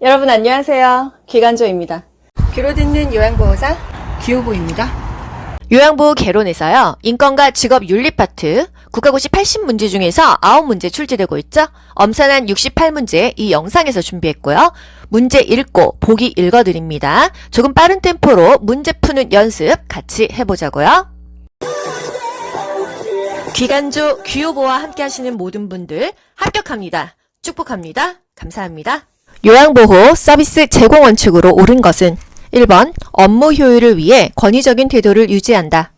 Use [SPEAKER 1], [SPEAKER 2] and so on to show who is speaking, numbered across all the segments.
[SPEAKER 1] 여러분 안녕하세요. 기간조입니다. 귀로 듣는 요양보호사 기호보입니다.
[SPEAKER 2] 요양보호 개론에서요. 인권과 직업 윤리 파트 국가고시 80문제 중에서 9문제 출제되고 있죠. 엄선한 68문제 이 영상에서 준비했고요. 문제 읽고 보기 읽어드립니다. 조금 빠른 템포로 문제 푸는 연습 같이 해보자고요. 기간조 귀호보와 함께 하시는 모든 분들 합격합니다. 축복합니다. 감사합니다. 요양보호 서비스 제공 원칙으로 옳은 것은 1번 업무 효율을 위해 권위적인 태도를 유지한다.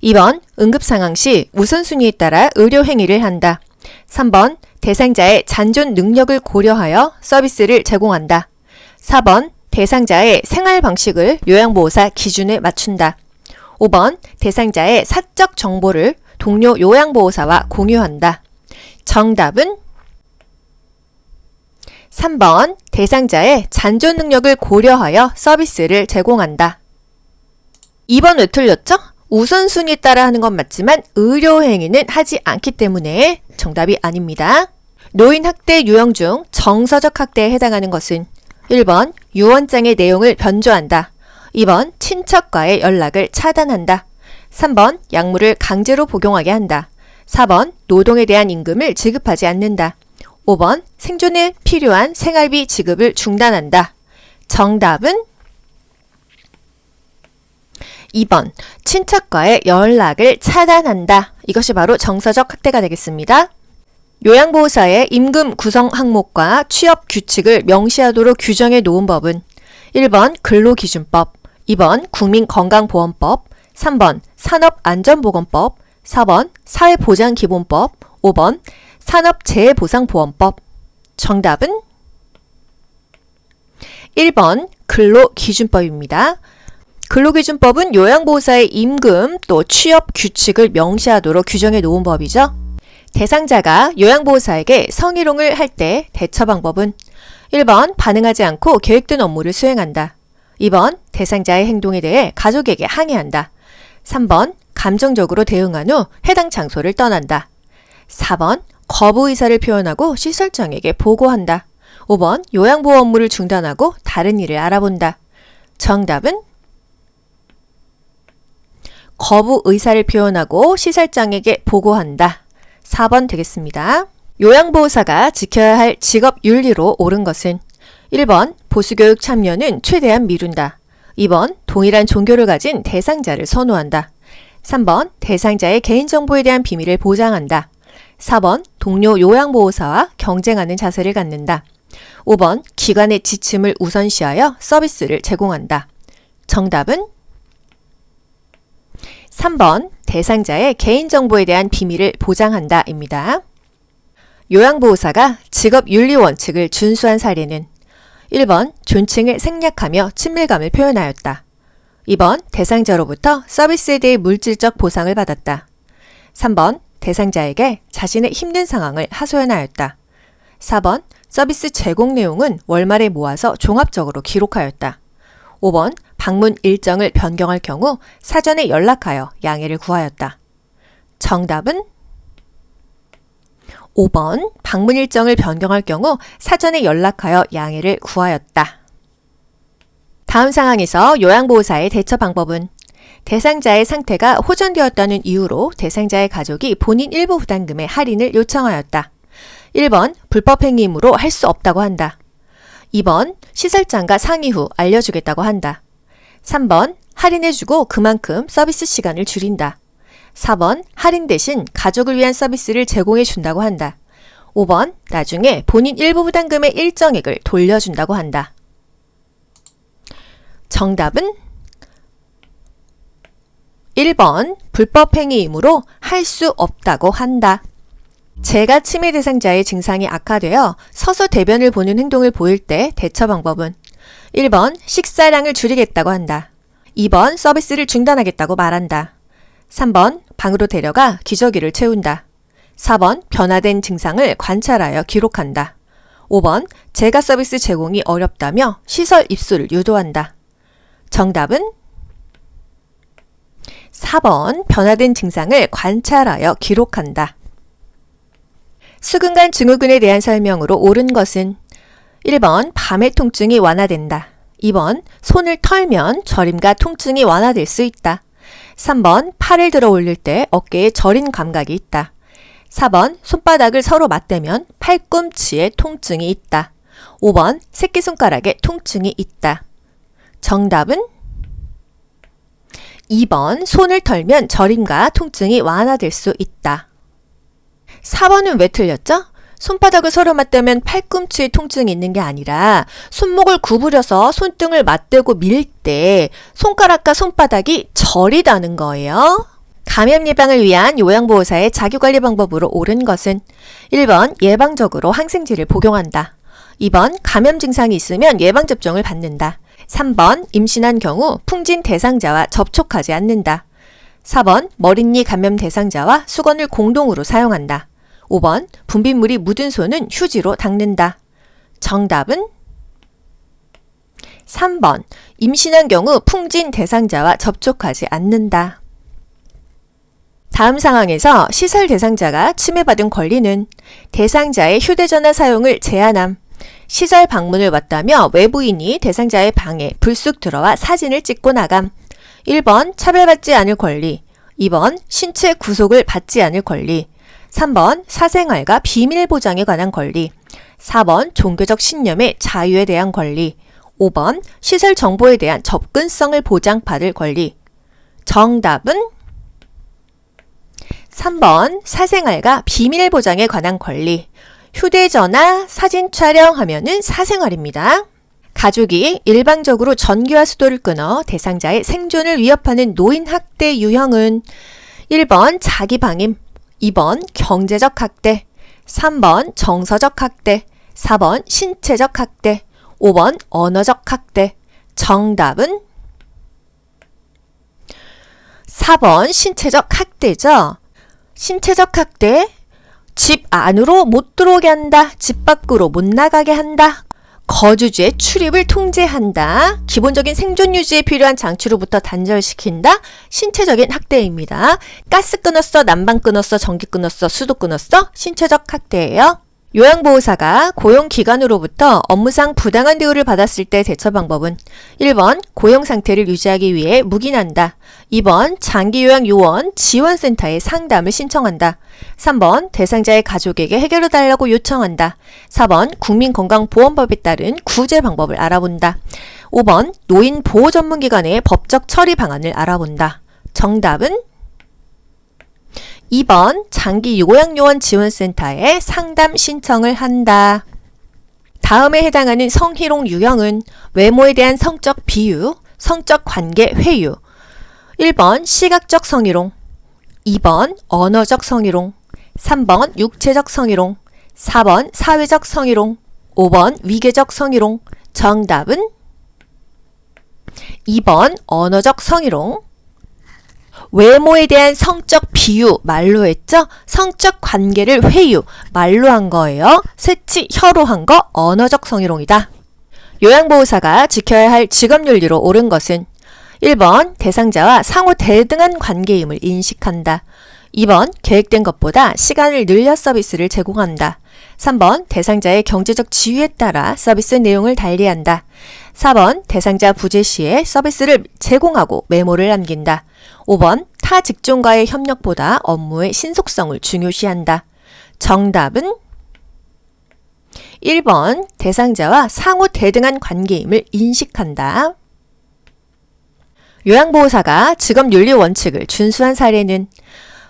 [SPEAKER 2] 2번 응급상황 시 우선순위에 따라 의료행위를 한다. 3번 대상자의 잔존 능력을 고려하여 서비스를 제공한다. 4번 대상자의 생활 방식을 요양보호사 기준에 맞춘다. 5번 대상자의 사적 정보를 동료 요양보호사와 공유한다. 정답은 3번 대상자의 잔존 능력을 고려하여 서비스를 제공한다. 2번 왜 틀렸죠? 우선순위에 따라 하는 건 맞지만 의료행위는 하지 않기 때문에 정답이 아닙니다. 노인학대 유형 중 정서적 학대에 해당하는 것은 1번 유언장의 내용을 변조한다. 2번 친척과의 연락을 차단한다. 3번 약물을 강제로 복용하게 한다. 4번 노동에 대한 임금을 지급하지 않는다. 5번 생존에 필요한 생활비 지급을 중단한다. 정답은 2번 친척과의 연락을 차단한다. 이것이 바로 정서적 학대가 되겠습니다. 요양보호사의 임금 구성 항목과 취업 규칙을 명시하도록 규정해 놓은 법은 1번 근로기준법, 2번 국민건강보험법, 3번 산업안전보건법, 4번 사회보장기본법, 5번 산업재해보상보험법. 정답은 1번 근로기준법입니다. 근로기준법은 요양보호사의 임금 또 취업 규칙을 명시하도록 규정해 놓은 법이죠. 대상자가 요양보호사에게 성희롱을 할 때 대처 방법은 1번 반응하지 않고 계획된 업무를 수행한다. 2번 대상자의 행동에 대해 가족에게 항의한다. 3번 감정적으로 대응한 후 해당 장소를 떠난다. 4번 거부 의사를 표현하고 시설장에게 보고한다. 5번 요양보호 업무를 중단하고 다른 일을 알아본다. 정답은 거부 의사를 표현하고 시설장에게 보고한다. 4번 되겠습니다. 요양보호사가 지켜야 할 직업 윤리로 옳은 것은 1번 보수교육 참여는 최대한 미룬다. 2번 동일한 종교를 가진 대상자를 선호한다. 3번 대상자의 개인정보에 대한 비밀을 보장한다. 4번 동료 요양보호사와 경쟁하는 자세를 갖는다. 5번 기관의 지침을 우선시하여 서비스를 제공한다. 정답은 3번 대상자의 개인정보에 대한 비밀을 보장한다 입니다. 요양보호사가 직업윤리 원칙을 준수한 사례는 1번 존칭을 생략하며 친밀감을 표현하였다. 2번 대상자로부터 서비스에 대해 물질적 보상을 받았다. 3번 대상자에게 자신의 힘든 상황을 하소연하였다. 4번 서비스 제공 내용은 월말에 모아서 종합적으로 기록하였다. 5번 방문 일정을 변경할 경우 사전에 연락하여 양해를 구하였다. 정답은 5번 방문 일정을 변경할 경우 사전에 연락하여 양해를 구하였다. 다음 상황에서 요양보호사의 대처 방법은 대상자의 상태가 호전되었다는 이유로 대상자의 가족이 본인 일부 부담금의 할인을 요청하였다. 1번 불법행위이므로 할 수 없다고 한다. 2번 시설장과 상의 후 알려주겠다고 한다. 3번 할인해주고 그만큼 서비스 시간을 줄인다. 4번 할인 대신 가족을 위한 서비스를 제공해 준다고 한다. 5번 나중에 본인 일부 부담금의 일정액을 돌려준다고 한다. 정답은 1번 불법행위이므로 할 수 없다고 한다. 재가 치매 대상자의 증상이 악화되어 서서 대변을 보는 행동을 보일 때 대처 방법은 1번 식사량을 줄이겠다고 한다. 2번 서비스를 중단하겠다고 말한다. 3번 방으로 데려가 기저귀를 채운다. 4번 변화된 증상을 관찰하여 기록한다. 5번 재가 서비스 제공이 어렵다며 시설 입소를 유도한다. 정답은 4번 변화된 증상을 관찰하여 기록한다. 수근간 증후군에 대한 설명으로 옳은 것은 1번 밤의 통증이 완화된다. 2번 손을 털면 저림과 통증이 완화될 수 있다. 3번 팔을 들어 올릴 때 어깨에 저린 감각이 있다. 4번 손바닥을 서로 맞대면 팔꿈치에 통증이 있다. 5번 새끼손가락에 통증이 있다. 정답은 2번 손을 털면 저림과 통증이 완화될 수 있다. 4번은 왜 틀렸죠? 손바닥을 서로 맞대면 팔꿈치에 통증이 있는 게 아니라 손목을 구부려서 손등을 맞대고 밀 때 손가락과 손바닥이 저리다는 거예요. 감염 예방을 위한 요양보호사의 자기관리 방법으로 옳은 것은 1번 예방적으로 항생제를 복용한다. 2번 감염 증상이 있으면 예방접종을 받는다. 3번 임신한 경우 풍진 대상자와 접촉하지 않는다. 4번 머릿니 감염 대상자와 수건을 공동으로 사용한다. 5번 분비물이 묻은 손은 휴지로 닦는다. 정답은 3번 임신한 경우 풍진 대상자와 접촉하지 않는다. 다음 상황에서 시설 대상자가 침해받은 권리는 대상자의 휴대전화 사용을 제한함, 시설 방문을 왔다며 외부인이 대상자의 방에 불쑥 들어와 사진을 찍고 나감. 1번 차별받지 않을 권리, 2번 신체 구속을 받지 않을 권리, 3번 사생활과 비밀 보장에 관한 권리, 4번 종교적 신념의 자유에 대한 권리, 5번 시설 정보에 대한 접근성을 보장받을 권리. 정답은 3번 사생활과 비밀 보장에 관한 권리. 휴대전화, 사진 촬영하면은 사생활입니다. 가족이 일방적으로 전기와 수도를 끊어 대상자의 생존을 위협하는 노인학대 유형은 1번 자기방임, 2번 경제적 학대, 3번 정서적 학대, 4번 신체적 학대, 5번 언어적 학대. 정답은 4번 신체적 학대죠. 신체적 학대, 집 안으로 못 들어오게 한다, 집 밖으로 못 나가게 한다, 거주지의 출입을 통제한다, 기본적인 생존 유지에 필요한 장치로부터 단절시킨다, 신체적인 학대입니다. 가스 끊었어, 난방 끊었어, 전기 끊었어, 수도 끊었어, 신체적 학대예요. 요양보호사가 고용기관으로부터 업무상 부당한 대우를 받았을 때 대처 방법은 1번 고용 상태를 유지하기 위해 묵인한다. 2번 장기요양요원 지원센터에 상담을 신청한다. 3번 대상자의 가족에게 해결해달라고 요청한다. 4번 국민건강보험법에 따른 구제 방법을 알아본다. 5번 노인보호전문기관의 법적 처리 방안을 알아본다. 정답은 2번 장기요양요원 지원센터에 상담 신청을 한다. 다음에 해당하는 성희롱 유형은 외모에 대한 성적 비유, 성적 관계 회유. 1번 시각적 성희롱, 2번 언어적 성희롱, 3번 육체적 성희롱, 4번 사회적 성희롱, 5번 위계적 성희롱. 정답은 2번 언어적 성희롱. 외모에 대한 성적 비유 말로 했죠? 성적 관계를 회유 말로 한 거예요. 새치 혀로 한 거 언어적 성희롱이다. 요양보호사가 지켜야 할 직업윤리로 옳은 것은 1번 대상자와 상호 대등한 관계임을 인식한다. 2번 계획된 것보다 시간을 늘려 서비스를 제공한다. 3번 대상자의 경제적 지위에 따라 서비스 내용을 달리한다. 4번 대상자 부재 시에 서비스를 제공하고 메모를 남긴다. 5번 타 직종과의 협력보다 업무의 신속성을 중요시한다. 정답은 1번 대상자와 상호 대등한 관계임을 인식한다. 요양보호사가 직업윤리 원칙을 준수한 사례는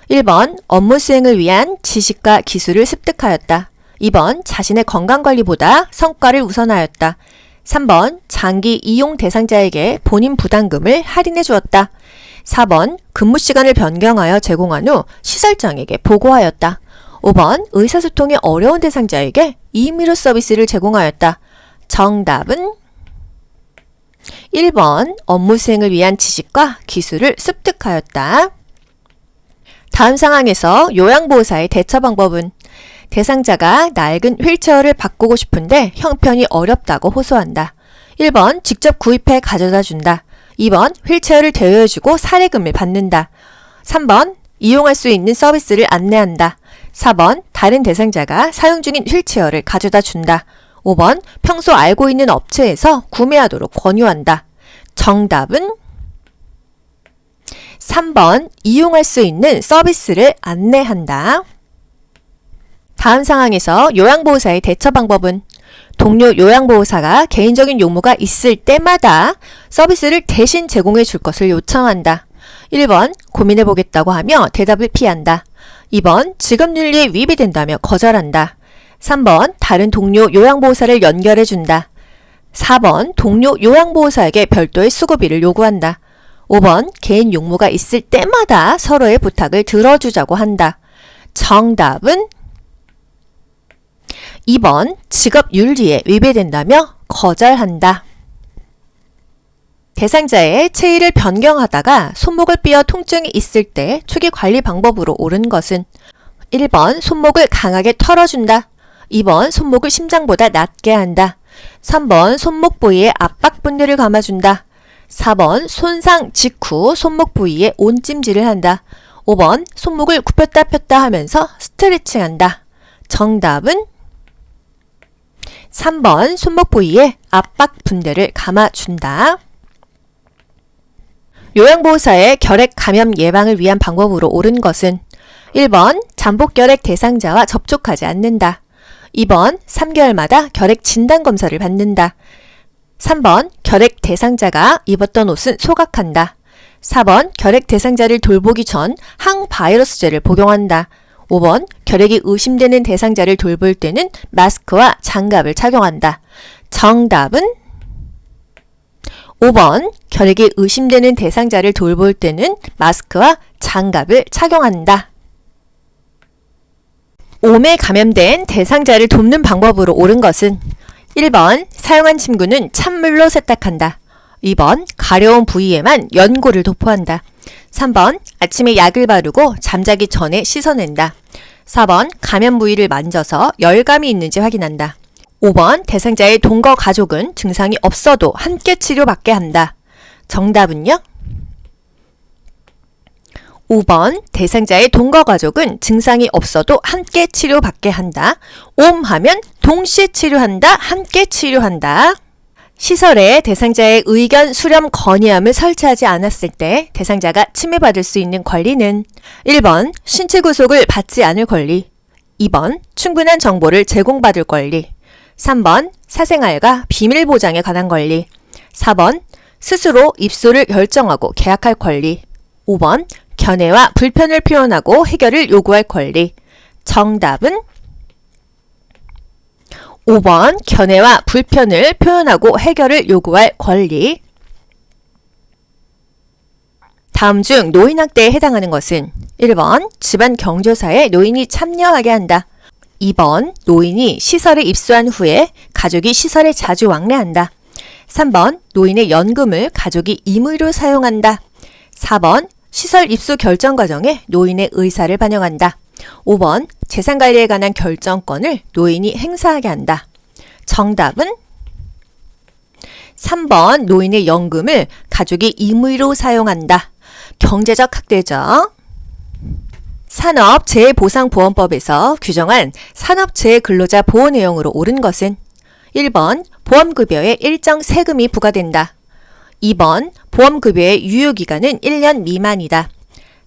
[SPEAKER 2] 1번 업무 수행을 위한 지식과 기술을 습득하였다. 2번 자신의 건강관리보다 성과를 우선하였다. 3번 장기 이용 대상자에게 본인 부담금을 할인해 주었다. 4번 근무 시간을 변경하여 제공한 후 시설장에게 보고하였다. 5번 의사소통이 어려운 대상자에게 임의로 서비스를 제공하였다. 정답은 1번 업무 수행을 위한 지식과 기술을 습득하였다. 다음 상황에서 요양보호사의 대처 방법은 대상자가 낡은 휠체어를 바꾸고 싶은데 형편이 어렵다고 호소한다. 1번 직접 구입해 가져다 준다. 2번 휠체어를 대여해주고 사례금을 받는다. 3번 이용할 수 있는 서비스를 안내한다. 4번 다른 대상자가 사용 중인 휠체어를 가져다 준다. 5번 평소 알고 있는 업체에서 구매하도록 권유한다. 정답은 3번 이용할 수 있는 서비스를 안내한다. 다음 상황에서 요양보호사의 대처 방법은 동료 요양보호사가 개인적인 용무가 있을 때마다 서비스를 대신 제공해 줄 것을 요청한다. 1번 고민해 보겠다고 하며 대답을 피한다. 2번 직업윤리에 위배된다며 거절한다. 3번 다른 동료 요양보호사를 연결해 준다. 4번 동료 요양보호사에게 별도의 수고비를 요구한다. 5번 개인 용무가 있을 때마다 서로의 부탁을 들어주자고 한다. 정답은 2번 직업윤리에 위배된다며 거절한다. 대상자의 체위를 변경하다가 손목을 삐어 통증이 있을 때 초기 관리 방법으로 옳은 것은 1번 손목을 강하게 털어준다. 2번 손목을 심장보다 낮게 한다. 3번 손목 부위에 압박 분대를 감아준다. 4번 손상 직후 손목 부위에 온찜질을 한다. 5번 손목을 굽혔다 폈다 하면서 스트레칭한다. 정답은 3번 손목 부위에 압박 분대를 감아준다. 요양보호사의 결핵 감염 예방을 위한 방법으로 옳은 것은 1번 잠복결핵 대상자와 접촉하지 않는다. 2번 3개월마다 결핵 진단검사를 받는다. 3번 결핵 대상자가 입었던 옷은 소각한다. 4번 결핵 대상자를 돌보기 전 항바이러스제를 복용한다. 5번 결핵이 의심되는 대상자를 돌볼 때는 마스크와 장갑을 착용한다. 정답은 5번 결핵이 의심되는 대상자를 돌볼 때는 마스크와 장갑을 착용한다. 몸에 감염된 대상자를 돕는 방법으로 옳은 것은 1번 사용한 침구는 찬물로 세탁한다. 2번 가려운 부위에만 연고를 도포한다. 3번 아침에 약을 바르고 잠자기 전에 씻어낸다. 4번 감염 부위를 만져서 열감이 있는지 확인한다. 5번 대상자의 동거 가족은 증상이 없어도 함께 치료받게 한다. 정답은요? 5번 대상자의 동거 가족은 증상이 없어도 함께 치료받게 한다. 하면 동시에 치료한다, 함께 치료한다. 시설에 대상자의 의견 수렴 건의함을 설치하지 않았을 때 대상자가 침해받을 수 있는 권리는 1번 신체 구속을 받지 않을 권리, 2번 충분한 정보를 제공받을 권리, 3번 사생활과 비밀 보장에 관한 권리, 4번 스스로 입소를 결정하고 계약할 권리, 5번 견해와 불편을 표현하고 해결을 요구할 권리. 정답은 5번 견해와 불편을 표현하고 해결을 요구할 권리. 다음 중 노인학대에 해당하는 것은 1번 집안 경조사에 노인이 참여하게 한다. 2번 노인이 시설에 입소한 후에 가족이 시설에 자주 왕래한다. 3번 노인의 연금을 가족이 임의로 사용한다. 4번 시설 입소 결정 과정에 노인의 의사를 반영한다. 5번 재산관리에 관한 결정권을 노인이 행사하게 한다. 정답은 3번 노인의 연금을 가족이 임의로 사용한다. 경제적 학대죠. 산업재해보상보험법에서 규정한 산업재해 근로자 보호 내용으로 옳은 것은 1번 보험급여에 일정 세금이 부과된다. 2번 보험급여의 유효기간은 1년 미만이다.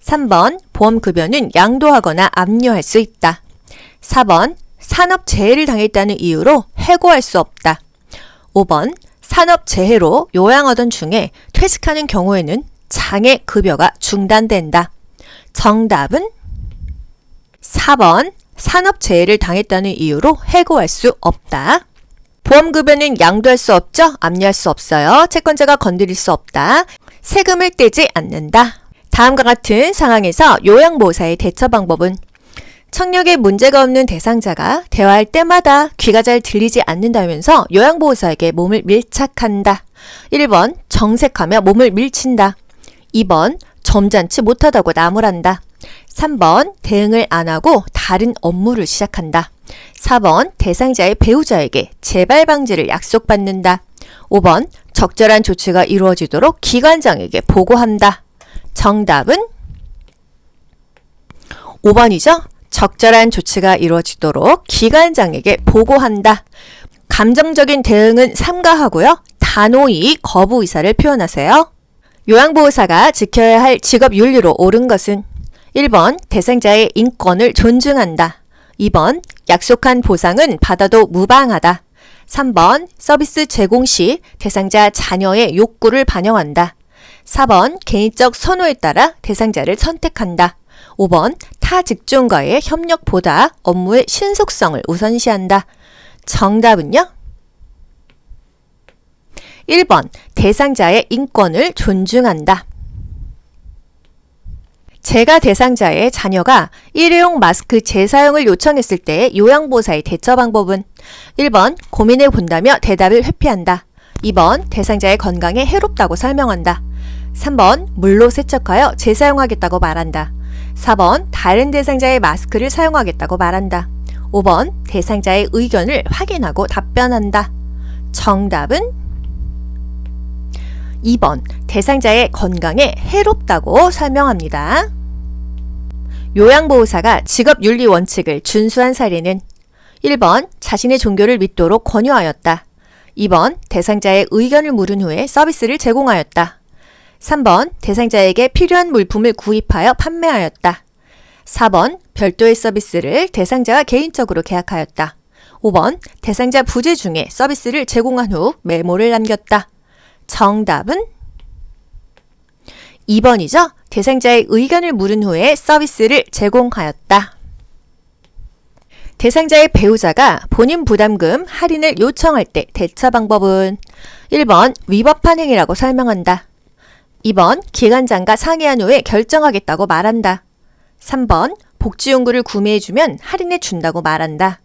[SPEAKER 2] 3번 보험급여는 양도하거나 압류할 수 있다. 4번 산업재해를 당했다는 이유로 해고할 수 없다. 5번 산업재해로 요양하던 중에 퇴직하는 경우에는 장애급여가 중단된다. 정답은 4번 산업재해를 당했다는 이유로 해고할 수 없다. 보험급여는 양도할 수 없죠? 압류할 수 없어요. 채권자가 건드릴 수 없다. 세금을 떼지 않는다. 다음과 같은 상황에서 요양보호사의 대처 방법은 청력에 문제가 없는 대상자가 대화할 때마다 귀가 잘 들리지 않는다면서 요양보호사에게 몸을 밀착한다. 1번 정색하며 몸을 밀친다. 2번 점잖지 못하다고 나무란다. 3번 대응을 안 하고 다른 업무를 시작한다. 4번 대상자의 배우자에게 재발 방지를 약속받는다. 5번 적절한 조치가 이루어지도록 기관장에게 보고한다. 정답은 5번이죠? 적절한 조치가 이루어지도록 기관장에게 보고한다. 감정적인 대응은 삼가하고요. 단호히 거부 의사를 표현하세요. 요양보호사가 지켜야 할 직업 윤리로 옳은 것은 1번 대상자의 인권을 존중한다. 2번 약속한 보상은 받아도 무방하다. 3번 서비스 제공 시 대상자 자녀의 욕구를 반영한다. 4번 개인적 선호에 따라 대상자를 선택한다. 5번 타 직종과의 협력보다 업무의 신속성을 우선시한다. 정답은요? 1번 대상자의 인권을 존중한다. 제가 대상자의 자녀가 일회용 마스크 재사용을 요청했을 때 요양보호사의 대처 방법은 1번 고민해 본다며 대답을 회피한다. 2번 대상자의 건강에 해롭다고 설명한다. 3번 물로 세척하여 재사용하겠다고 말한다. 4번 다른 대상자의 마스크를 사용하겠다고 말한다. 5번 대상자의 의견을 확인하고 답변한다. 정답은 2번 대상자의 건강에 해롭다고 설명합니다. 요양보호사가 직업윤리 원칙을 준수한 사례는 1번 자신의 종교를 믿도록 권유하였다. 2번 대상자의 의견을 물은 후에 서비스를 제공하였다. 3번 대상자에게 필요한 물품을 구입하여 판매하였다. 4번 별도의 서비스를 대상자와 개인적으로 계약하였다. 5번 대상자 부재 중에 서비스를 제공한 후 메모를 남겼다. 정답은 2번이죠. 대상자의 의견을 물은 후에 서비스를 제공하였다. 대상자의 배우자가 본인 부담금 할인을 요청할 때 대처 방법은 1번 위법한 행위라고 설명한다. 2번 기관장과 상의한 후에 결정하겠다고 말한다. 3번 복지용구를 구매해주면 할인해 준다고 말한다.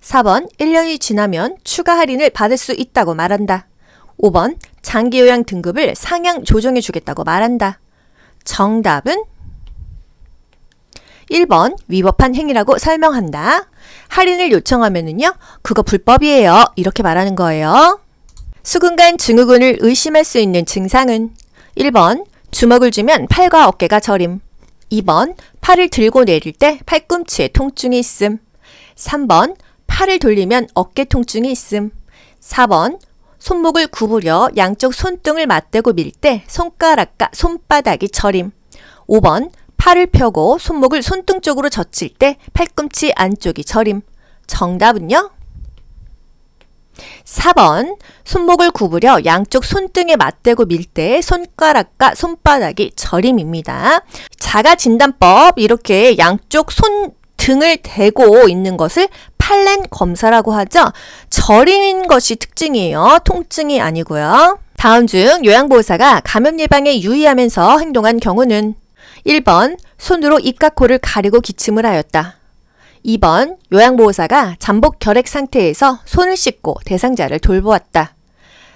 [SPEAKER 2] 4번 1년이 지나면 추가 할인을 받을 수 있다고 말한다. 5번 장기요양 등급을 상향 조정해 주겠다고 말한다. 정답은 1번 위법한 행위라고 설명한다. 할인을 요청하면은요, 그거 불법이에요. 이렇게 말하는 거예요. 수근간 증후군을 의심할 수 있는 증상은 1번 주먹을 쥐면 팔과 어깨가 저림. 2번 팔을 들고 내릴 때 팔꿈치에 통증이 있음. 3번 팔을 돌리면 어깨 통증이 있음. 4번 손목을 구부려 양쪽 손등을 맞대고 밀 때 손가락과 손바닥이 저림. 5번 팔을 펴고 손목을 손등 쪽으로 젖힐 때 팔꿈치 안쪽이 저림. 정답은요? 4번 손목을 구부려 양쪽 손등에 맞대고 밀 때 손가락과 손바닥이 저림입니다. 자가진단법 이렇게 양쪽 손등을 대고 있는 것을 팔렌 검사라고 하죠. 저림인 것이 특징이에요. 통증이 아니고요. 다음 중 요양보호사가 감염 예방에 유의하면서 행동한 경우는 1번 손으로 입과 코를 가리고 기침을 하였다. 2번 요양보호사가 잠복 결핵 상태에서 손을 씻고 대상자를 돌보았다.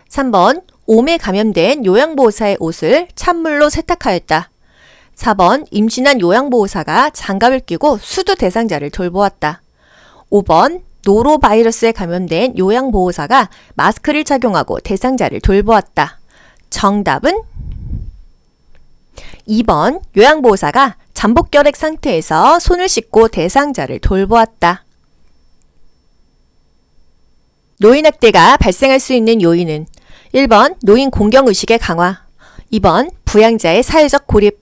[SPEAKER 2] 3번 옴에 감염된 요양보호사의 옷을 찬물로 세탁하였다. 4번 임신한 요양보호사가 장갑을 끼고 수두 대상자를 돌보았다. 5번 노로바이러스에 감염된 요양보호사가 마스크를 착용하고 대상자를 돌보았다. 정답은 2번 요양보호사가 잠복결핵 상태에서 손을 씻고 대상자를 돌보았다. 노인학대가 발생할 수 있는 요인은 1번 노인 공경의식의 강화, 2번 부양자의 사회적 고립,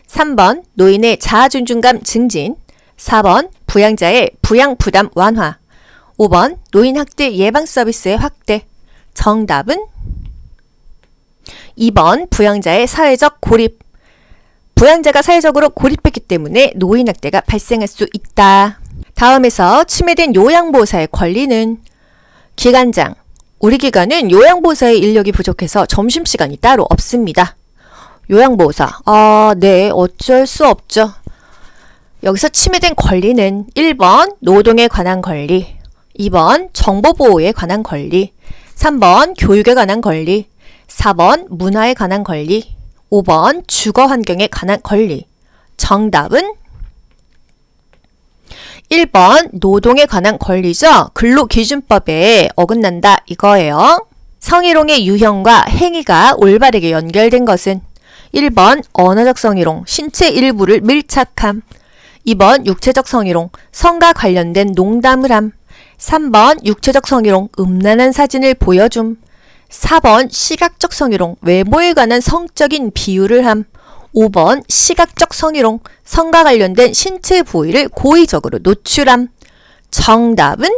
[SPEAKER 2] 3번 노인의 자아존중감 증진, 4번 부양자의 부양 부담 완화, 5번 노인 학대 예방 서비스의 확대. 정답은 2번 부양자의 사회적 고립. 부양자가 사회적으로 고립했기 때문에 노인 학대가 발생할 수 있다. 다음에서 침해된 요양보호사의 권리는 기관장. 우리 기관은 요양보호사의 인력이 부족해서 점심시간이 따로 없습니다. 요양보호사. 네, 어쩔 수 없죠. 여기서 침해된 권리는 1번 노동에 관한 권리, 2번 정보보호에 관한 권리, 3번 교육에 관한 권리, 4번 문화에 관한 권리, 5번 주거환경에 관한 권리. 정답은 1번 노동에 관한 권리죠. 근로기준법에 어긋난다 이거예요. 성희롱의 유형과 행위가 올바르게 연결된 것은 1번 언어적 성희롱, 신체 일부를 밀착함. 2번 육체적 성희롱, 성과 관련된 농담을 함. 3번 육체적 성희롱 음란한 사진을 보여줌. 4번 시각적 성희롱 외모에 관한 성적인 비유를 함. 5번 시각적 성희롱 성과 관련된 신체 부위를 고의적으로 노출함. 정답은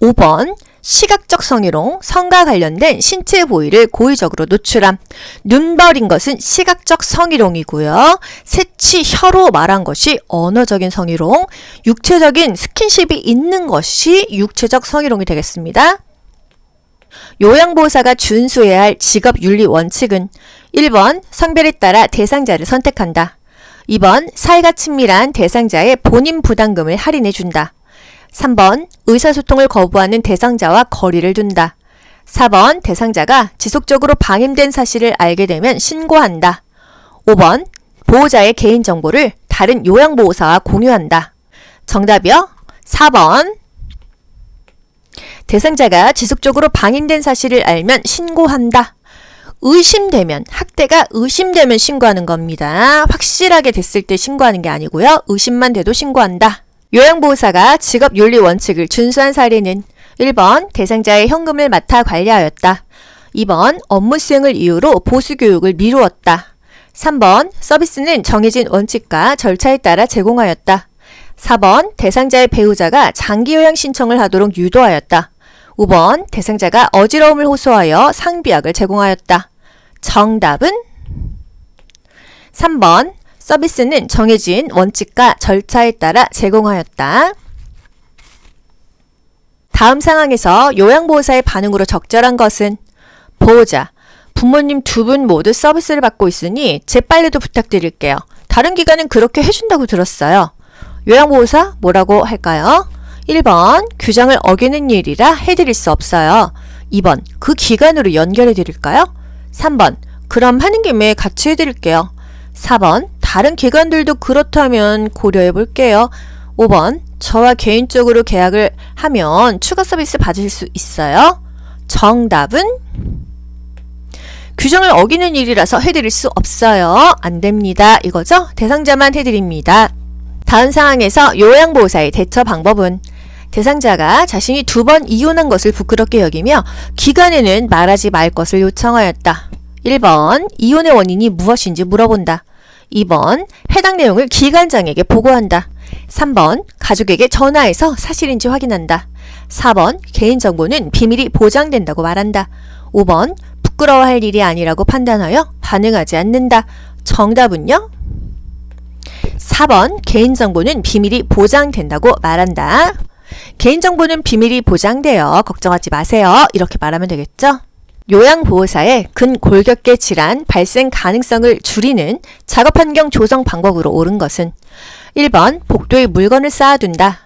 [SPEAKER 2] 5번 시각적 성희롱 성과 관련된 신체 부위를 고의적으로 노출함. 눈버린 것은 시각적 성희롱이고요. 새치 혀로 말한 것이 언어적인 성희롱, 육체적인 스킨십이 있는 것이 육체적 성희롱이 되겠습니다. 요양보호사가 준수해야 할 직업윤리 원칙은 1번 성별에 따라 대상자를 선택한다. 2번 사이가 친밀한 대상자의 본인 부담금을 할인해준다. 3번 의사소통을 거부하는 대상자와 거리를 둔다. 4번 대상자가 지속적으로 방임된 사실을 알게 되면 신고한다. 5번 보호자의 개인정보를 다른 요양보호사와 공유한다. 정답이요? 4번 대상자가 지속적으로 방임된 사실을 알면 신고한다. 의심되면, 학대가 의심되면 신고하는 겁니다. 확실하게 됐을 때 신고하는 게 아니고요. 의심만 돼도 신고한다. 요양보호사가 직업윤리 원칙을 준수한 사례는 1번 대상자의 현금을 맡아 관리하였다. 2번 업무 수행을 이유로 보수교육을 미루었다. 3번 서비스는 정해진 원칙과 절차에 따라 제공하였다. 4번 대상자의 배우자가 장기요양 신청을 하도록 유도하였다. 5번 대상자가 어지러움을 호소하여 상비약을 제공하였다. 정답은 3번 서비스는 정해진 원칙과 절차에 따라 제공하였다. 다음 상황에서 요양보호사의 반응으로 적절한 것은 보호자, 부모님 두 분 모두 서비스를 받고 있으니 재빨리도 부탁드릴게요. 다른 기관은 그렇게 해준다고 들었어요. 요양보호사 뭐라고 할까요? 1번 규정을 어기는 일이라 해드릴 수 없어요. 2번 그 기관으로 연결해드릴까요? 3번 그럼 하는 김에 같이 해드릴게요. 4번 다른 기관들도 그렇다면 고려해볼게요. 5번 저와 개인적으로 계약을 하면 추가 서비스 받으실 수 있어요. 정답은 규정을 어기는 일이라서 해드릴 수 없어요. 안 됩니다. 이거죠? 대상자만 해드립니다. 다음 상황에서 요양보호사의 대처 방법은 대상자가 자신이 2번 이혼한 것을 부끄럽게 여기며 기관에는 말하지 말 것을 요청하였다. 1번 이혼의 원인이 무엇인지 물어본다. 2번 해당 내용을 기관장에게 보고한다. 3번 가족에게 전화해서 사실인지 확인한다. 4번 개인정보는 비밀이 보장된다고 말한다. 5번 부끄러워할 일이 아니라고 판단하여 반응하지 않는다. 정답은요? 4번 개인정보는 비밀이 보장된다고 말한다. 개인정보는 비밀이 보장돼요. 걱정하지 마세요. 이렇게 말하면 되겠죠? 요양보호사의 근골격계 질환 발생 가능성을 줄이는 작업환경 조성 방법으로 옳은 것은 1번 복도에 물건을 쌓아둔다.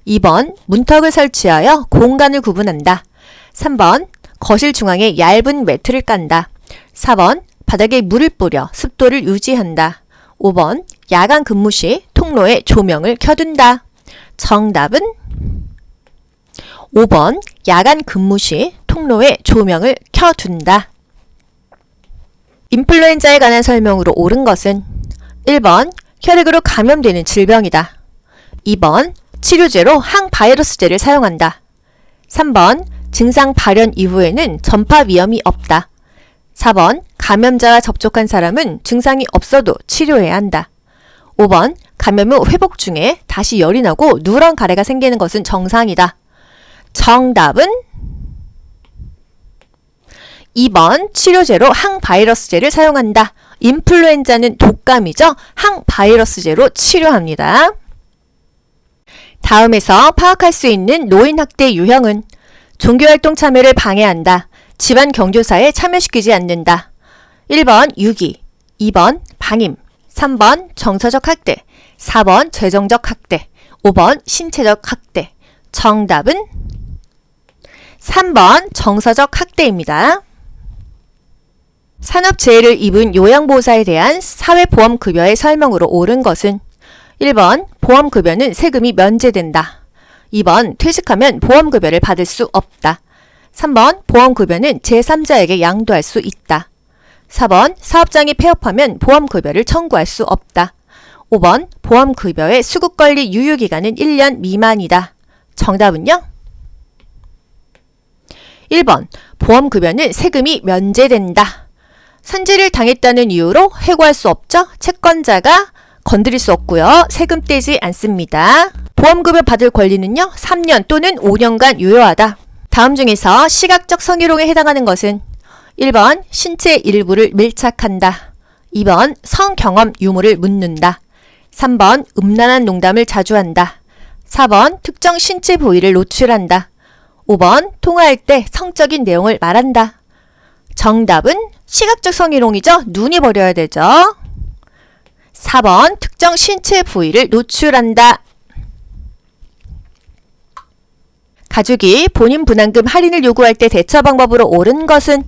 [SPEAKER 2] 2번 문턱을 설치하여 공간을 구분한다. 3번 거실 중앙에 얇은 매트를 깐다. 4번 바닥에 물을 뿌려 습도를 유지한다. 5번 야간 근무 시 통로에 조명을 켜둔다. 정답은 5번 야간 근무 시 통로에 조명을 켜둔다. 인플루엔자에 관한 설명으로 옳은 것은 1번 혈액으로 감염되는 질병이다. 2번 치료제로 항바이러스제를 사용한다. 3번 증상 발현 이후에는 전파 위험이 없다. 4번 감염자와 접촉한 사람은 증상이 없어도 치료해야 한다. 5번 감염 후 회복 중에 다시 열이 나고 누런 가래가 생기는 것은 정상이다. 정답은 2번 치료제로 항바이러스제를 사용한다. 인플루엔자는 독감이죠. 항바이러스제로 치료합니다. 다음에서 파악할 수 있는 노인학대 유형은 종교활동 참여를 방해한다. 집안 경조사에 참여시키지 않는다. 1번 유기, 2번 방임, 3번 정서적 학대, 4번 재정적 학대, 5번 신체적 학대. 정답은 3번 정서적 학대입니다. 산업재해를 입은 요양보호사에 대한 사회보험급여의 설명으로 옳은 것은 1번 보험급여는 세금이 면제된다. 2번 퇴직하면 보험급여를 받을 수 없다. 3번 보험급여는 제3자에게 양도할 수 있다. 4번 사업장이 폐업하면 보험급여를 청구할 수 없다. 5번 보험급여의 수급관리 유효기간은 1년 미만이다. 정답은요? 1번 보험급여는 세금이 면제된다. 산재를 당했다는 이유로 해고할 수 없죠? 채권자가 건드릴 수 없고요. 세금 떼지 않습니다. 보험급여 받을 권리는요. 3년 또는 5년간 유효하다. 다음 중에서 시각적 성희롱에 해당하는 것은 1번 신체 일부를 밀착한다. 2번 성경험 유무를 묻는다. 3번 음란한 농담을 자주 한다. 4번 특정 신체 부위를 노출한다. 5번 통화할 때 성적인 내용을 말한다. 정답은 시각적 성희롱이죠. 눈이 버려야 되죠. 4번 특정 신체 부위를 노출한다. 가족이 본인 분담금 할인을 요구할 때 대처 방법으로 옳은 것은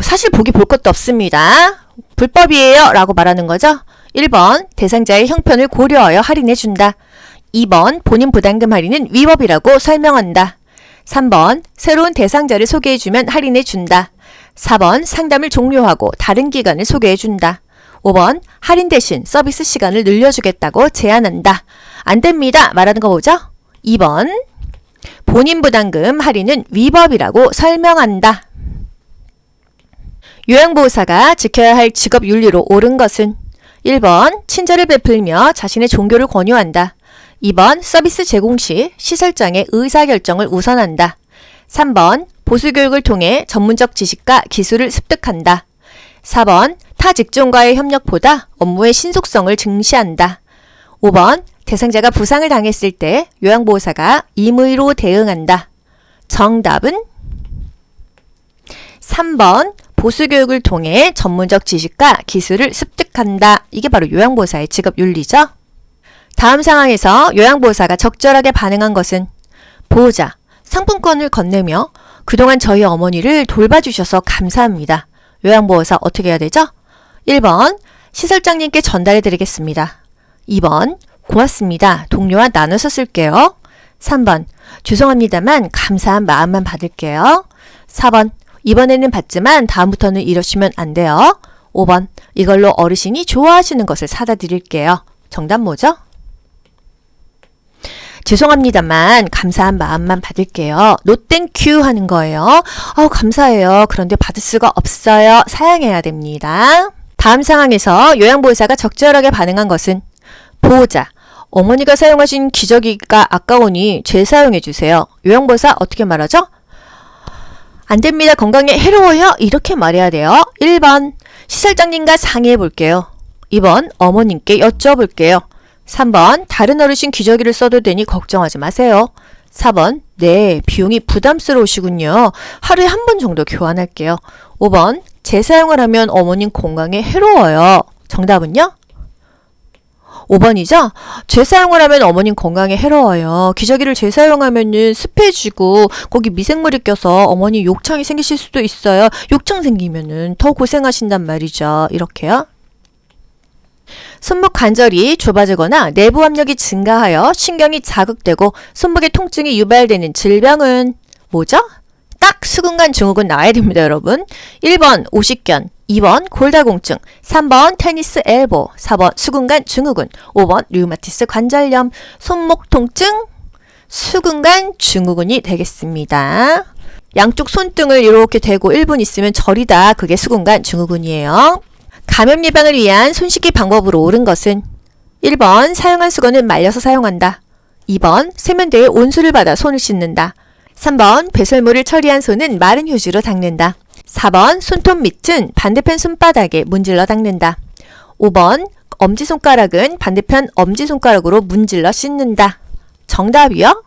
[SPEAKER 2] 사실 보기 볼 것도 없습니다. 불법이에요 라고 말하는 거죠. 1번 대상자의 형편을 고려하여 할인해준다. 2번 본인 부담금 할인은 위법이라고 설명한다. 3번 새로운 대상자를 소개해주면 할인해준다. 4번 상담을 종료하고 다른 기관을 소개해준다. 5번 할인 대신 서비스 시간을 늘려주겠다고 제안한다. 안 됩니다 말하는 거 보죠. 2번 본인 부담금 할인은 위법이라고 설명한다. 요양보호사가 지켜야 할 직업 윤리로 옳은 것은 1번 친절을 베풀며 자신의 종교를 권유한다. 2번 서비스 제공 시 시설장의 의사결정을 우선한다. 3번 보수교육을 통해 전문적 지식과 기술을 습득한다. 4번 타 직종과의 협력보다 업무의 신속성을 증시한다. 5번 대상자가 부상을 당했을 때 요양보호사가 임의로 대응한다. 정답은 3번 보수교육을 통해 전문적 지식과 기술을 습득한다. 이게 바로 요양보호사의 직업윤리죠. 다음 상황에서 요양보호사가 적절하게 반응한 것은 보호자, 상품권을 건네며 그동안 저희 어머니를 돌봐주셔서 감사합니다. 요양보호사 어떻게 해야 되죠? 1번 시설장님께 전달해드리겠습니다. 2번 고맙습니다. 동료와 나눠서 쓸게요. 3번 죄송합니다만 감사한 마음만 받을게요. 4번 이번에는 받지만 다음부터는 이러시면 안 돼요. 5번 이걸로 어르신이 좋아하시는 것을 사다 드릴게요. 정답 뭐죠? 죄송합니다만 감사한 마음만 받을게요. No thank you 하는 거예요. 감사해요. 그런데 받을 수가 없어요. 사양해야 됩니다. 다음 상황에서 요양보호사가 적절하게 반응한 것은 보호자, 어머니가 사용하신 기저귀가 아까우니 재사용해 주세요. 요양보호사 어떻게 말하죠? 안 됩니다. 건강에 해로워요. 이렇게 말해야 돼요. 1번 시설장님과 상의해 볼게요. 2번 어머님께 여쭤볼게요. 3번 다른 어르신 기저귀를 써도 되니 걱정하지 마세요. 4번 네, 비용이 부담스러우시군요. 하루에 한 번 정도 교환할게요. 5번 재사용을 하면 어머님 건강에 해로워요. 정답은요? 5번이죠? 재사용을 하면 어머님 건강에 해로워요. 기저귀를 재사용하면은 습해지고 거기 미생물이 껴서 어머니 욕창이 생기실 수도 있어요. 욕창 생기면은 더 고생하신단 말이죠. 이렇게요. 손목 관절이 좁아지거나 내부 압력이 증가하여 신경이 자극되고 손목에 통증이 유발되는 질병은 뭐죠? 딱 수근관 증후군 나와야 됩니다, 여러분. 1번 오십견, 2번 골다공증, 3번 테니스 엘보, 4번 수근관 증후군, 5번 류마티스 관절염, 손목 통증, 수근관 증후군이 되겠습니다. 양쪽 손등을 이렇게 대고 1분 있으면 저리다. 그게 수근관 증후군이에요. 감염 예방을 위한 손 씻기 방법으로 옳은 것은 1번 사용한 수건은 말려서 사용한다. 2번 세면대에 온수를 받아 손을 씻는다. 3번 배설물을 처리한 손은 마른 휴지로 닦는다. 4번 손톱 밑은 반대편 손바닥에 문질러 닦는다. 5번 엄지손가락은 반대편 엄지손가락으로 문질러 씻는다. 정답이요?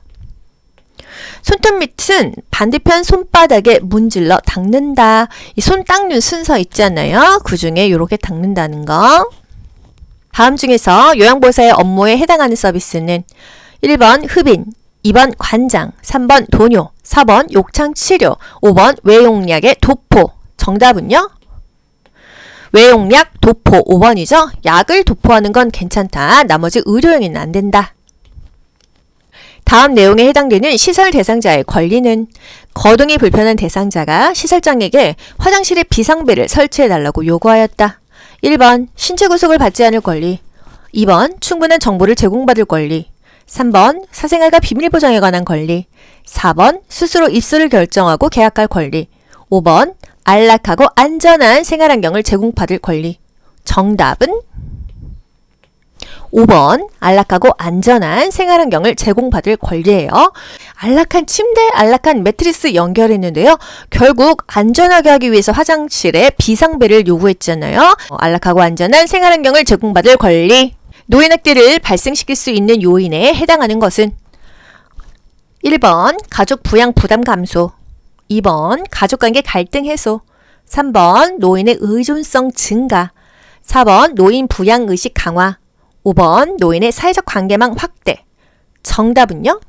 [SPEAKER 2] 손톱 밑은 반대편 손바닥에 문질러 닦는다. 이 손 닦는 순서 있잖아요. 그 중에 이렇게 닦는다는 거. 다음 중에서 요양보호사의 업무에 해당하는 서비스는 1번 흡인, 2번 관장, 3번 도뇨, 4번 욕창치료, 5번 외용약의 도포. 정답은요? 외용약, 도포 5번이죠? 약을 도포하는 건 괜찮다. 나머지 의료용에는 안 된다. 다음 내용에 해당되는 시설 대상자의 권리는 거동이 불편한 대상자가 시설장에게 화장실에 비상벨을 설치해달라고 요구하였다. 1번 신체 구속을 받지 않을 권리, 2번 충분한 정보를 제공받을 권리, 3번 사생활과 비밀 보장에 관한 권리. 4번 스스로 입소를 결정하고 계약할 권리. 5번 안락하고 안전한 생활 환경을 제공받을 권리. 정답은 5번 안락하고 안전한 생활 환경을 제공받을 권리예요. 안락한 침대, 안락한 매트리스 연결했는데요. 결국 안전하게 하기 위해서 화장실에 비상벨을 요구했잖아요. 안락하고 안전한 생활 환경을 제공받을 권리. 노인학대를 발생시킬 수 있는 요인에 해당하는 것은 1번 가족 부양 부담 감소, 2번 가족관계 갈등 해소, 3번 노인의 의존성 증가, 4번 노인 부양 의식 강화, 5번 노인의 사회적 관계망 확대. 정답은요?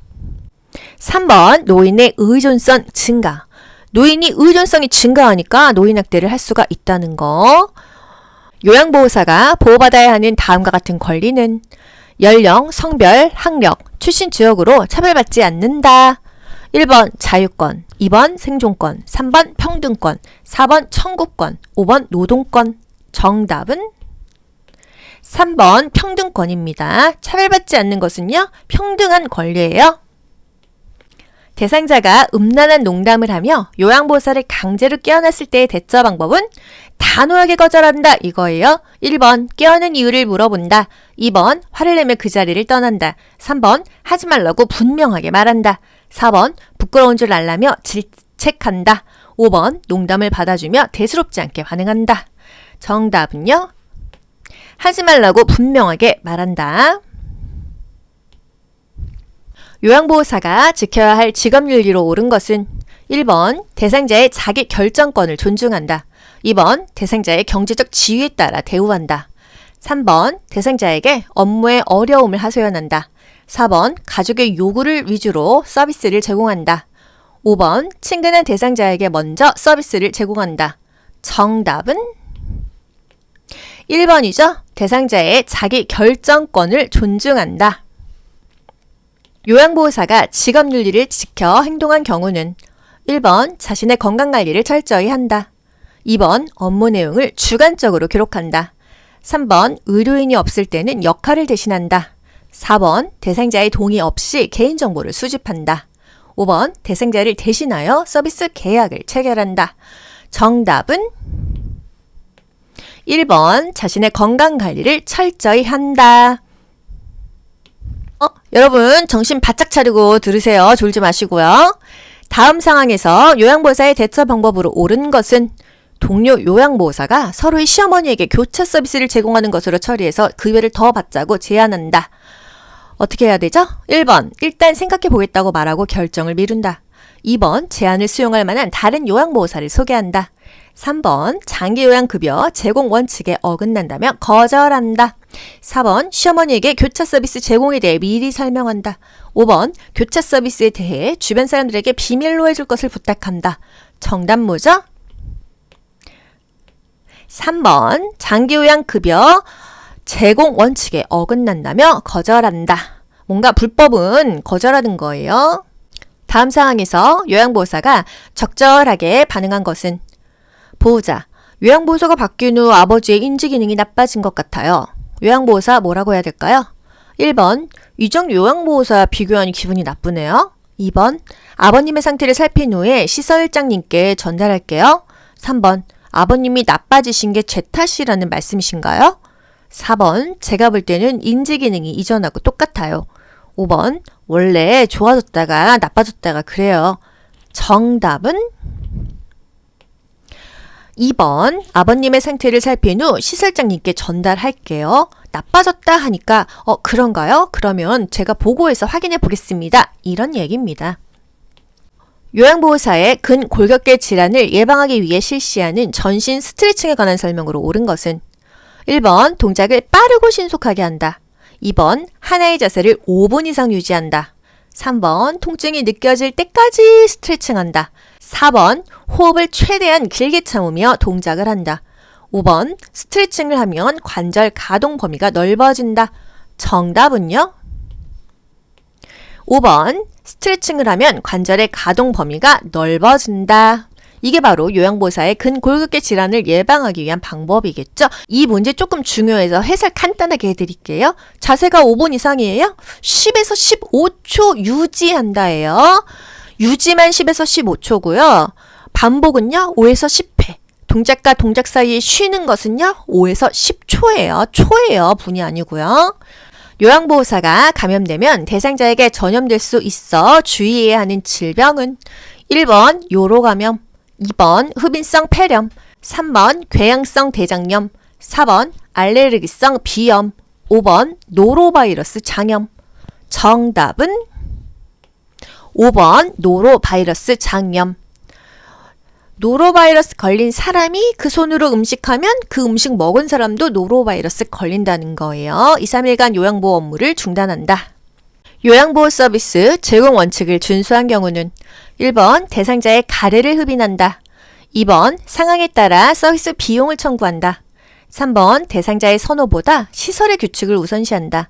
[SPEAKER 2] 3번 노인의 의존성 증가. 노인이 의존성이 증가하니까 노인학대를 할 수가 있다는 거. 요양보호사가 보호받아야 하는 다음과 같은 권리는 연령, 성별, 학력, 출신 지역으로 차별받지 않는다. 1번 자유권, 2번 생존권, 3번 평등권, 4번 청구권, 5번 노동권. 정답은 3번 평등권입니다. 차별받지 않는 것은요, 평등한 권리예요. 대상자가 음란한 농담을 하며 요양보호사를 강제로 깨어났을 때의 대처 방법은 단호하게 거절한다 이거예요. 1번 깨어는 이유를 물어본다. 2번 화를 내며 그 자리를 떠난다. 3번 하지 말라고 분명하게 말한다. 4번 부끄러운 줄 알라며 질책한다. 5번 농담을 받아주며 대수롭지 않게 반응한다. 정답은요? 하지 말라고 분명하게 말한다. 요양보호사가 지켜야 할 직업윤리로 옳은 것은 1번 대상자의 자기 결정권을 존중한다. 2번 대상자의 경제적 지위에 따라 대우한다. 3번 대상자에게 업무의 어려움을 하소연한다. 4번 가족의 요구를 위주로 서비스를 제공한다. 5번 친근한 대상자에게 먼저 서비스를 제공한다. 정답은 1번이죠. 대상자의 자기 결정권을 존중한다. 요양보호사가 직업윤리를 지켜 행동한 경우는 1번 자신의 건강관리를 철저히 한다. 2번 업무 내용을 주관적으로 기록한다. 3번 의료인이 없을 때는 역할을 대신한다. 4번 대상자의 동의 없이 개인정보를 수집한다. 5번 대상자를 대신하여 서비스 계약을 체결한다. 정답은 1번 자신의 건강관리를 철저히 한다. 여러분 정신 바짝 차리고 들으세요. 졸지 마시고요. 다음 상황에서 요양보호사의 대처 방법으로 옳은 것은 동료 요양보호사가 서로의 시어머니에게 교차 서비스를 제공하는 것으로 처리해서 급여를 더 받자고 제안한다. 어떻게 해야 되죠? 1번 일단 생각해 보겠다고 말하고 결정을 미룬다. 2번 제안을 수용할 만한 다른 요양보호사를 소개한다. 3번 장기요양급여 제공 원칙에 어긋난다며 거절한다. 4번 시어머니에게 교차 서비스 제공에 대해 미리 설명한다. 5번 교차 서비스에 대해 주변 사람들에게 비밀로 해줄 것을 부탁한다. 정답 뭐죠? 3번 장기요양급여 제공 원칙에 어긋난다며 거절한다. 뭔가 불법은 거절하는 거예요. 다음 상황에서 요양보호사가 적절하게 반응한 것은 보호자, 요양보호사가 바뀐 후 아버지의 인지기능이 나빠진 것 같아요. 요양보호사 뭐라고 해야 될까요? 1번, 이전 요양보호사 비교하니 기분이 나쁘네요. 2번, 아버님의 상태를 살핀 후에 시설장님께 전달할게요. 3번, 아버님이 나빠지신 게 제 탓이라는 말씀이신가요? 4번, 제가 볼 때는 인지기능이 이전하고 똑같아요. 5번, 원래 좋아졌다가 나빠졌다가 그래요. 정답은 2번, 아버님의 상태를 살핀 후 시설장님께 전달할게요. 나빠졌다 하니까 그런가요? 그러면 제가 보고해서 확인해 보겠습니다. 이런 얘기입니다. 요양보호사의 근골격계 질환을 예방하기 위해 실시하는 전신 스트레칭에 관한 설명으로 옳은 것은 1번, 동작을 빠르고 신속하게 한다. 2번, 하나의 자세를 5분 이상 유지한다. 3번, 통증이 느껴질 때까지 스트레칭한다. 4번, 호흡을 최대한 길게 참으며 동작을 한다. 5번, 스트레칭을 하면 관절 가동 범위가 넓어진다. 정답은요? 5번, 스트레칭을 하면 관절의 가동 범위가 넓어진다. 이게 바로 요양보호사의 근골격계 질환을 예방하기 위한 방법이겠죠. 이 문제 조금 중요해서 해설 간단하게 해드릴게요. 자세가 5분 이상이에요. 10에서 15초 유지한다예요. 유지만 10에서 15초고요. 반복은요 5에서 10회. 동작과 동작 사이에 쉬는 것은요 5에서 10초예요. 초예요. 분이 아니고요. 요양보호사가 감염되면 대상자에게 전염될 수 있어 주의해야 하는 질병은 1번 요로감염, 2번 흡인성 폐렴, 3번 궤양성 대장염, 4번 알레르기성 비염, 5번 노로바이러스 장염. 정답은 5번 노로바이러스 장염. 노로바이러스 걸린 사람이 그 손으로 음식하면 그 음식 먹은 사람도 노로바이러스 걸린다는 거예요. 2, 3일간 요양보호 업무를 중단한다. 요양보호 서비스 제공 원칙을 준수한 경우는 1번 대상자의 가래를 흡인한다. 2번 상황에 따라 서비스 비용을 청구한다. 3번 대상자의 선호보다 시설의 규칙을 우선시한다.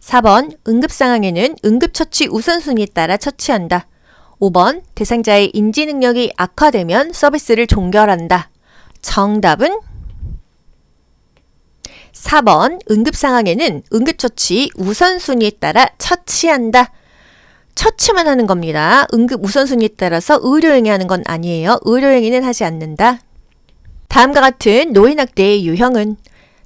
[SPEAKER 2] 4번 응급상황에는 응급처치 우선순위에 따라 처치한다. 5번 대상자의 인지능력이 악화되면 서비스를 종결한다. 정답은 4번 응급상황에는 응급처치 우선순위에 따라 처치한다. 처치만 하는 겁니다. 응급 우선순위에 따라서 의료행위 하는 건 아니에요. 의료행위는 하지 않는다. 다음과 같은 노인학대의 유형은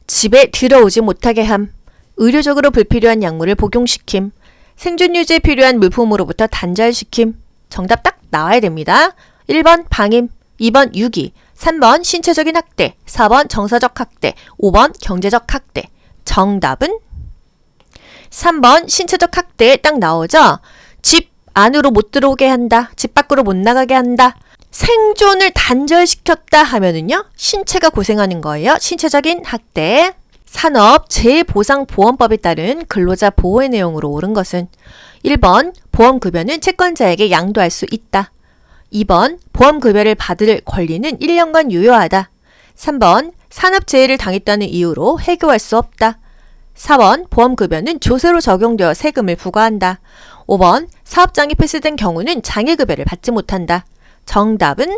[SPEAKER 2] 집에 들어오지 못하게 함, 의료적으로 불필요한 약물을 복용시킴, 생존 유지에 필요한 물품으로부터 단절시킴. 정답 딱 나와야 됩니다. 1번 방임, 2번 유기, 3번 신체적인 학대, 4번 정서적 학대, 5번 경제적 학대. 정답은 3번 신체적 학대에 딱 나오죠. 집 안으로 못 들어오게 한다. 집 밖으로 못 나가게 한다. 생존을 단절시켰다 하면은요. 신체가 고생하는 거예요. 신체적인 학대. 산업재해보상보험법에 따른 근로자 보호의 내용으로 옳은 것은 1번 보험급여는 채권자에게 양도할 수 있다. 2번 보험급여를 받을 권리는 1년간 유효하다. 3번 산업재해를 당했다는 이유로 해고할 수 없다. 4번 보험급여는 조세로 적용되어 세금을 부과한다. 5번 사업장이 폐쇄된 경우는 장애급여를 받지 못한다. 정답은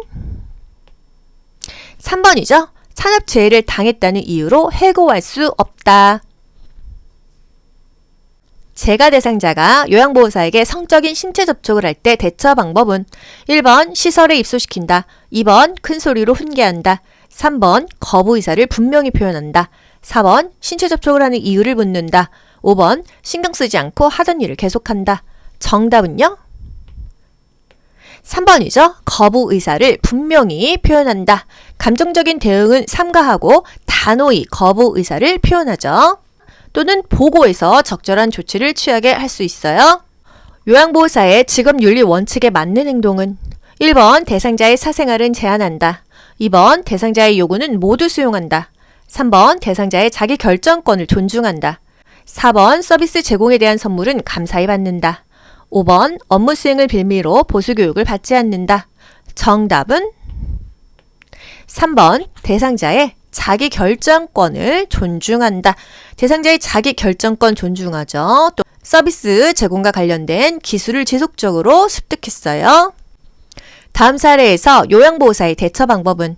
[SPEAKER 2] 3번이죠. 산업재해를 당했다는 이유로 해고할 수 없다. 재가 대상자가 요양보호사에게 성적인 신체 접촉을 할 때 대처 방법은 1번 시설에 입소시킨다. 2번 큰 소리로 훈계한다. 3번 거부 의사를 분명히 표현한다. 4번 신체 접촉을 하는 이유를 묻는다. 5번 신경 쓰지 않고 하던 일을 계속한다. 정답은요? 3번이죠. 거부 의사를 분명히 표현한다. 감정적인 대응은 삼가하고 단호히 거부 의사를 표현하죠. 또는 보고해서 적절한 조치를 취하게 할 수 있어요. 요양보호사의 직업윤리 원칙에 맞는 행동은 1번 대상자의 사생활은 제한한다. 2번 대상자의 요구는 모두 수용한다. 3번 대상자의 자기 결정권을 존중한다. 4번 서비스 제공에 대한 선물은 감사히 받는다. 5번 업무 수행을 빌미로 보수교육을 받지 않는다. 정답은 3번 대상자의 자기 결정권을 존중한다. 대상자의 자기 결정권 존중하죠. 또 서비스 제공과 관련된 기술을 지속적으로 습득했어요. 다음 사례에서 요양보호사의 대처 방법은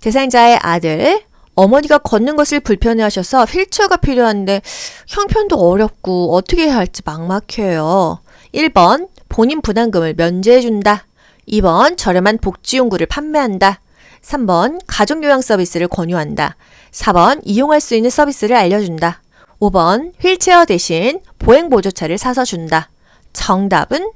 [SPEAKER 2] 대상자의 아들, 어머니가 걷는 것을 불편해하셔서 휠체어가 필요한데 형편도 어렵고 어떻게 해야 할지 막막해요. 1번 본인 부담금을 면제해준다. 2번 저렴한 복지용구를 판매한다. 3번 가족요양 서비스를 권유한다. 4번 이용할 수 있는 서비스를 알려준다. 5번 휠체어 대신 보행보조차를 사서 준다. 정답은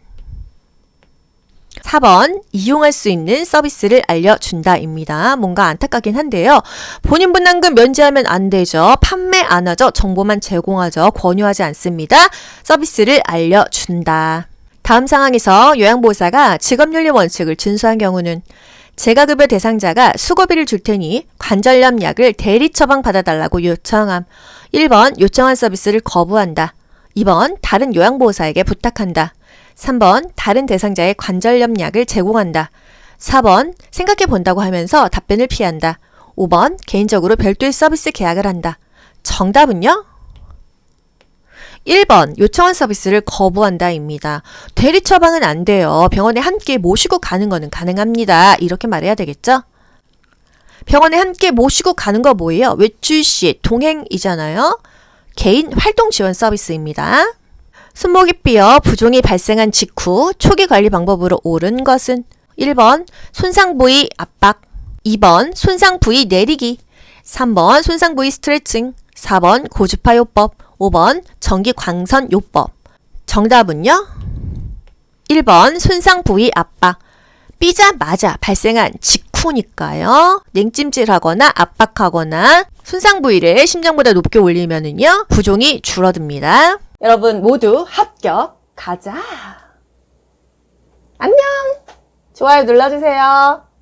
[SPEAKER 2] 4번 이용할 수 있는 서비스를 알려준다입니다. 뭔가 안타깝긴 한데요. 본인 부담금 면제하면 안 되죠. 판매 안 하죠. 정보만 제공하죠. 권유하지 않습니다. 서비스를 알려준다. 다음 상황에서 요양보호사가 직업윤리 원칙을 준수한 경우는 재가급여 대상자가 수고비를 줄 테니 관절염 약을 대리 처방 받아달라고 요청함. 1번 요청한 서비스를 거부한다. 2번 다른 요양보호사에게 부탁한다. 3번 다른 대상자의 관절염 약을 제공한다. 4번 생각해 본다고 하면서 답변을 피한다. 5번 개인적으로 별도의 서비스 계약을 한다. 정답은요? 1번 요청한 서비스를 거부한다입니다. 대리 처방은 안 돼요. 병원에 함께 모시고 가는 거는 가능합니다. 이렇게 말해야 되겠죠? 병원에 함께 모시고 가는 거 뭐예요? 외출 시 동행이잖아요. 개인 활동 지원 서비스입니다. 손목이 삐어 부종이 발생한 직후 초기 관리 방법으로 옳은 것은 1번 손상 부위 압박, 2번 손상 부위 내리기, 3번 손상 부위 스트레칭, 4번 고주파 요법, 5번 전기 광선 요법. 정답은요? 1번 손상 부위 압박. 삐자마자 발생한 직후니까요. 냉찜질하거나 압박하거나 손상 부위를 심장보다 높게 올리면은요, 부종이 줄어듭니다.
[SPEAKER 1] 여러분 모두 합격. 가자. 안녕. 좋아요 눌러주세요.